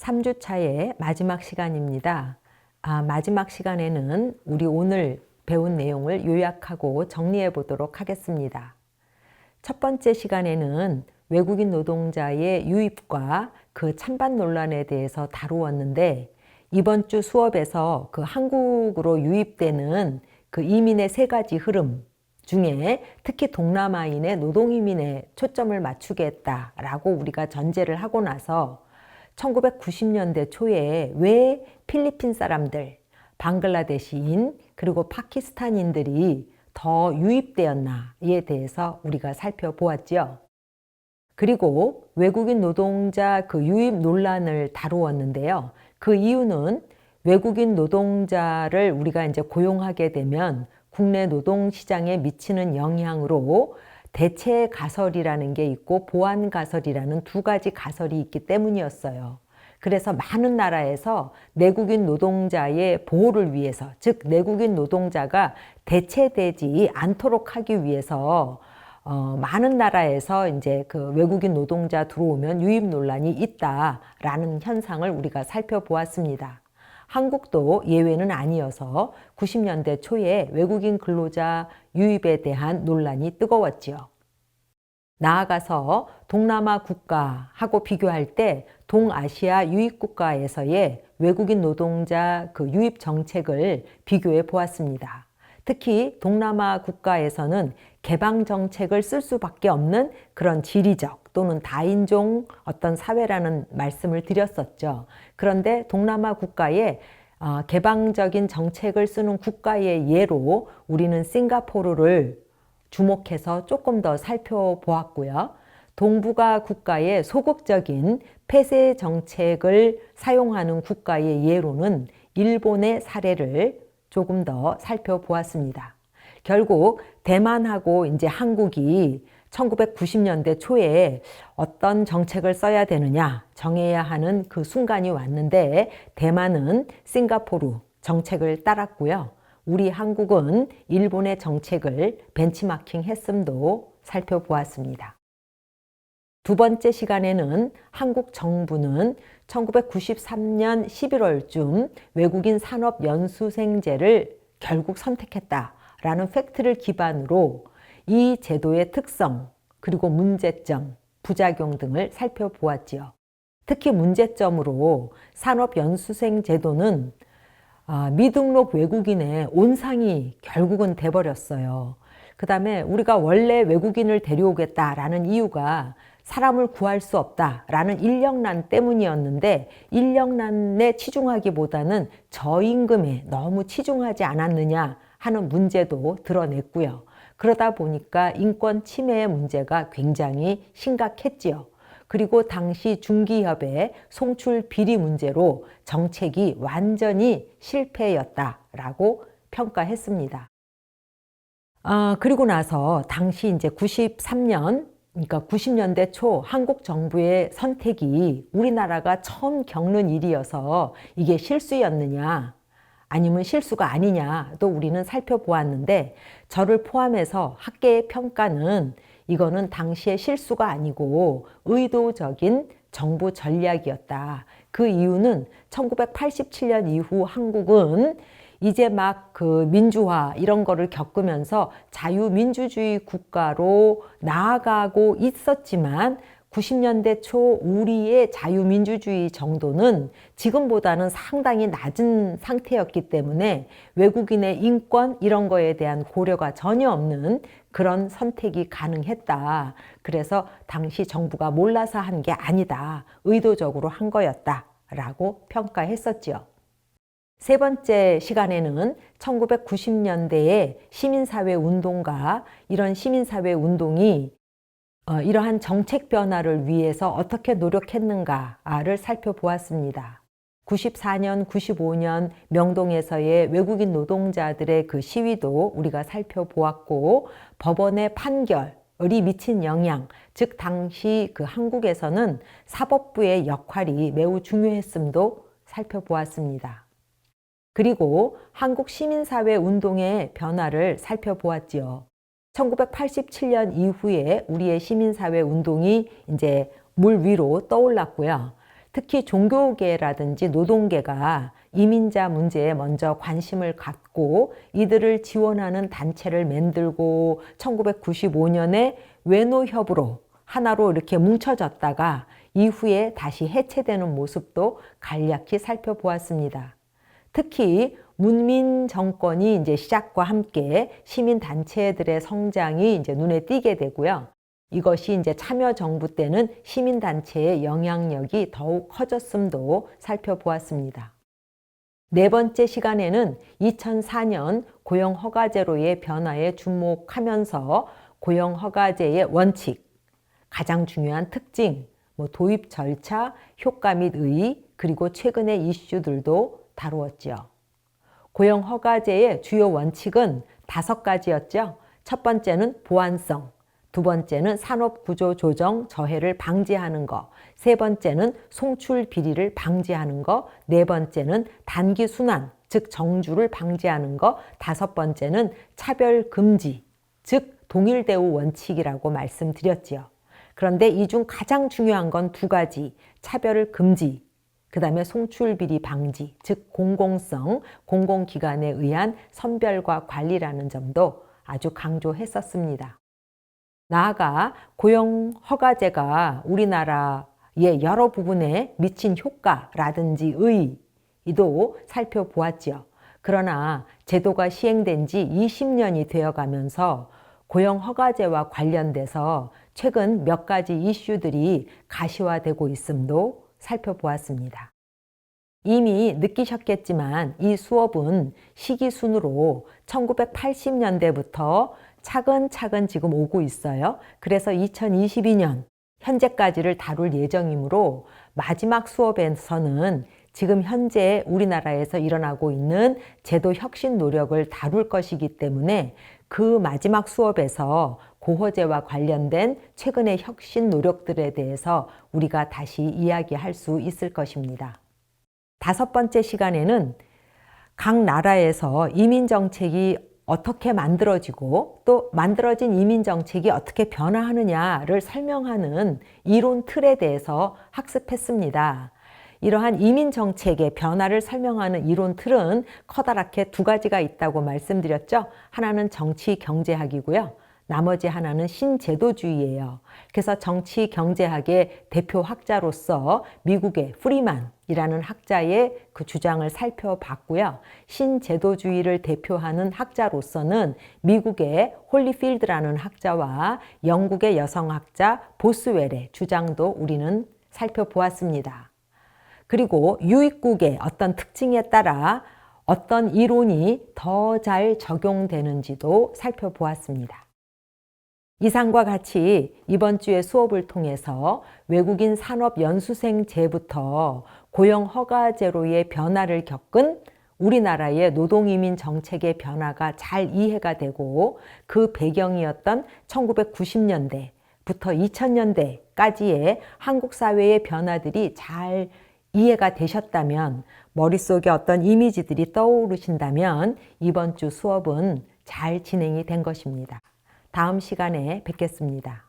(3주차의) 마지막 시간입니다. 마지막 시간에는 우리 오늘 배운 내용을 요약하고 정리해 보도록 하겠습니다. 첫 번째 시간에는 외국인 노동자의 유입과 그 찬반 논란에 대해서 다루었는데, 이번 주 수업에서 그 한국으로 유입되는 그 이민의 세 가지 흐름 중에 특히 동남아인의 노동이민에 초점을 맞추겠다라고 우리가 전제를 하고 나서 1990년대 초에 왜 필리핀 사람들, 방글라데시인, 그리고 파키스탄인들이 더 유입되었나에 대해서 우리가 살펴보았지요. 그리고 외국인 노동자 그 유입 논란을 다루었는데요. 그 이유는 외국인 노동자를 우리가 이제 고용하게 되면 국내 노동시장에 미치는 영향으로 대체 가설이라는 게 있고 보완 가설이라는 두 가지 가설이 있기 때문이었어요. 그래서 많은 나라에서 내국인 노동자의 보호를 위해서, 즉 내국인 노동자가 대체되지 않도록 하기 위해서 많은 나라에서 이제 그 외국인 노동자 들어오면 유입 논란이 있다라는 현상을 우리가 살펴보았습니다. 한국도 예외는 아니어서 90년대 초에 외국인 근로자 유입에 대한 논란이 뜨거웠지요. 나아가서 동남아 국가하고 비교할 때 동아시아 유입 국가에서의 외국인 노동자 그 유입 정책을 비교해 보았습니다. 특히 동남아 국가에서는 개방 정책을 쓸 수밖에 없는 그런 지리적 또는 다인종 어떤 사회라는 말씀을 드렸었죠. 그런데 동남아 국가에 개방적인 정책을 쓰는 국가의 예로 우리는 싱가포르를 주목해서 조금 더 살펴보았고요. 동북아 국가의 소극적인 폐쇄 정책을 사용하는 국가의 예로는 일본의 사례를 조금 더 살펴보았습니다. 결국 대만하고 이제 한국이 1990년대 초에 어떤 정책을 써야 되느냐 정해야 하는 그 순간이 왔는데, 대만은 싱가포르 정책을 따랐고요. 우리 한국은 일본의 정책을 벤치마킹 했음도 살펴보았습니다. 두 번째 시간에는 한국 정부는 1993년 11월쯤 외국인 산업연수생제를 결국 선택했다라는 팩트를 기반으로 이 제도의 특성, 그리고 문제점, 부작용 등을 살펴보았지요. 특히 문제점으로 산업연수생 제도는 미등록 외국인의 온상이 결국은 돼버렸어요. 그 다음에 우리가 원래 외국인을 데려오겠다라는 이유가 사람을 구할 수 없다라는 인력난 때문이었는데, 인력난에 치중하기보다는 저임금에 너무 치중하지 않았느냐 하는 문제도 드러냈고요. 그러다 보니까 인권 침해의 문제가 굉장히 심각했지요. 그리고 당시 중기업의 송출 비리 문제로 정책이 완전히 실패였다라고 평가했습니다. 그리고 나서 당시 이제 93년, 그러니까 90년대 초 한국 정부의 선택이 우리나라가 처음 겪는 일이어서 이게 실수였느냐 아니면 실수가 아니냐 또 우리는 살펴보았는데, 저를 포함해서 학계의 평가는 이거는 당시의 실수가 아니고 의도적인 정부 전략이었다. 그 이유는 1987년 이후 한국은 이제 막 그 민주화 이런 거를 겪으면서 자유민주주의 국가로 나아가고 있었지만 90년대 초 우리의 자유민주주의 정도는 지금보다는 상당히 낮은 상태였기 때문에 외국인의 인권 이런 거에 대한 고려가 전혀 없는 그런 선택이 가능했다. 그래서 당시 정부가 몰라서 한 게 아니다. 의도적으로 한 거였다라고 평가했었지요. 세 번째 시간에는 1990년대의 시민사회 운동과 이런 시민사회 운동이 이러한 정책 변화를 위해서 어떻게 노력했는가를 살펴보았습니다. 94년, 95년 명동에서의 외국인 노동자들의 그 시위도 우리가 살펴보았고, 법원의 판결이 미친 영향, 즉 당시 그 한국에서는 사법부의 역할이 매우 중요했음도 살펴보았습니다. 그리고 한국 시민사회 운동의 변화를 살펴보았지요. 1987년 이후에 우리의 시민사회 운동이 이제 물 위로 떠올랐고요. 특히 종교계라든지 노동계가 이민자 문제에 먼저 관심을 갖고 이들을 지원하는 단체를 만들고 1995년에 외노협으로 하나로 이렇게 뭉쳐졌다가 이후에 다시 해체되는 모습도 간략히 살펴보았습니다. 특히 문민 정권이 이제 시작과 함께 시민 단체들의 성장이 이제 눈에 띄게 되고요. 이것이 이제 참여정부 때는 시민 단체의 영향력이 더욱 커졌음도 살펴보았습니다. 네 번째 시간에는 2004년 고용허가제로의 변화에 주목하면서 고용허가제의 원칙, 가장 중요한 특징, 도입 절차, 효과 및 의의, 그리고 최근의 이슈들도 다루었지요. 고용허가제의 주요 원칙은 5가지였죠. 첫 번째는 보완성, 두 번째는 산업구조 조정 저해를 방지하는 것, 세 번째는 송출 비리를 방지하는 것, 네 번째는 단기 순환, 즉 정주를 방지하는 것, 다섯 번째는 차별 금지, 즉 동일 대우 원칙이라고 말씀드렸지요. 그런데 이 중 가장 중요한 건 2가지, 차별을 금지, 그 다음에 송출비리 방지, 즉 공공성, 공공기관에 의한 선별과 관리라는 점도 아주 강조했었습니다. 나아가 고용허가제가 우리나라의 여러 부분에 미친 효과라든지 의의도 살펴보았지요. 그러나 제도가 시행된 지 20년이 되어가면서 고용허가제와 관련돼서 최근 몇 가지 이슈들이 가시화되고 있음도 살펴보았습니다. 이미 느끼셨겠지만 이 수업은 시기순으로 1980년대부터 차근차근 지금 오고 있어요. 그래서 2022년 현재까지를 다룰 예정이므로 마지막 수업에서는 지금 현재 우리나라에서 일어나고 있는 제도 혁신 노력을 다룰 것이기 때문에 그 마지막 수업에서 고허제와 관련된 최근의 혁신 노력들에 대해서 우리가 다시 이야기할 수 있을 것입니다. 5번째 시간에는 각 나라에서 이민정책이 어떻게 만들어지고 또 만들어진 이민정책이 어떻게 변화하느냐를 설명하는 이론 틀에 대해서 학습했습니다. 이러한 이민정책의 변화를 설명하는 이론 틀은 커다랗게 2가지가 있다고 말씀드렸죠. 하나는 정치-경제학이고요. 나머지 하나는 신제도주의예요. 그래서 정치-경제학의 대표 학자로서 미국의 프리만이라는 학자의 그 주장을 살펴봤고요. 신제도주의를 대표하는 학자로서는 미국의 홀리필드라는 학자와 영국의 여성학자 보스웰의 주장도 우리는 살펴보았습니다. 그리고 유입국의 어떤 특징에 따라 어떤 이론이 더 잘 적용되는지도 살펴보았습니다. 이상과 같이 이번 주의 수업을 통해서 외국인 산업연수생제부터 고용허가제로의 변화를 겪은 우리나라의 노동이민 정책의 변화가 잘 이해가 되고 그 배경이었던 1990년대부터 2000년대까지의 한국 사회의 변화들이 잘 이해가 되셨다면, 머릿속에 어떤 이미지들이 떠오르신다면 이번 주 수업은 잘 진행이 된 것입니다. 다음 시간에 뵙겠습니다.